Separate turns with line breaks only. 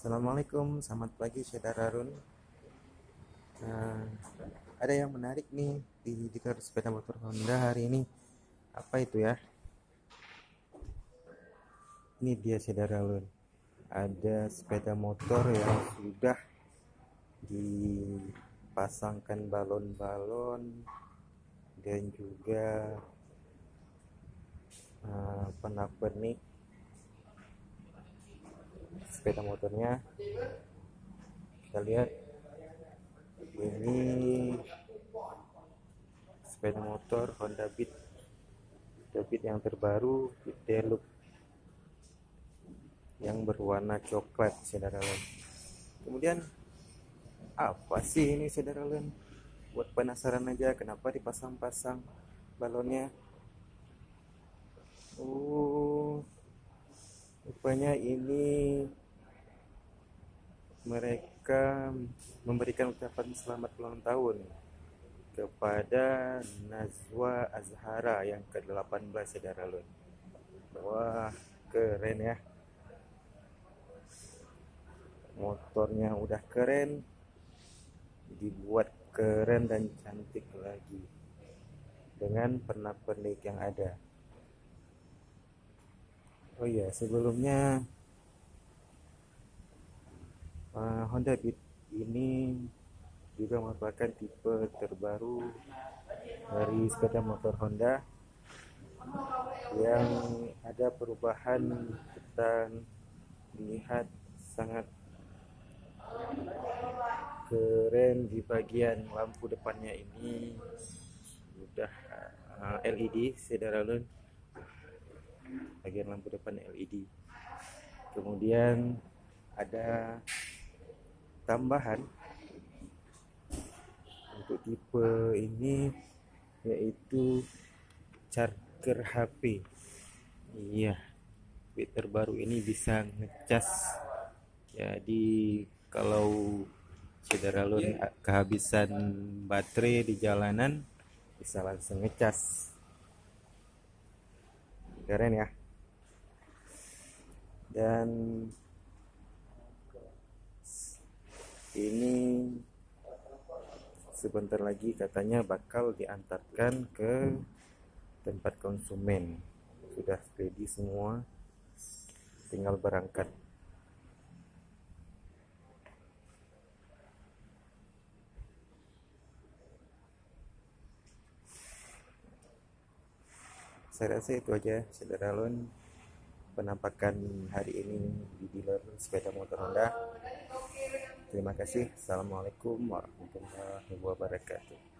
Assalamualaikum, selamat pagi saudara Run. Nah, ada yang menarik nih di dekat sepeda motor Honda hari ini. Apa itu ya? Ini dia saudara Run. Ada sepeda motor yang sudah dipasangkan balon-balon dan juga pernak-pernik sepeda motornya. Kita lihat ini sepeda motor Honda Beat yang terbaru, Beat Deluxe, yang berwarna coklat saudara Len. Kemudian apa sih ini saudara Len? Buat penasaran aja kenapa dipasang-pasang balonnya. Rupanya ini mereka memberikan ucapan selamat ulang tahun kepada Najwa Azhara yang ke-18 saudara Len. Wah, keren ya. Motornya udah keren, dibuat keren dan cantik lagi dengan pernak-pernik yang ada. Oh iya, sebelumnya Honda Beat ini juga merupakan tipe terbaru dari sepeda motor Honda yang ada perubahan. Kita lihat sangat keren di bagian lampu depannya, ini sudah LED saudara Lun. Bagian lampu depan LED. Kemudian ada tambahan untuk tipe ini, yaitu charger HP. Iya, Beat terbaru ini bisa ngecas. Jadi kalau saudara Lun kehabisan baterai di jalanan, bisa langsung ngecas. Keren ya. Dan ini sebentar lagi katanya bakal diantarkan ke tempat konsumen. Sudah ready semua, tinggal berangkat. Saya rasa itu aja saudara Lun, penampakan hari ini di dealer sepeda motor Honda. Terima kasih. Assalamualaikum warahmatullahi wabarakatuh.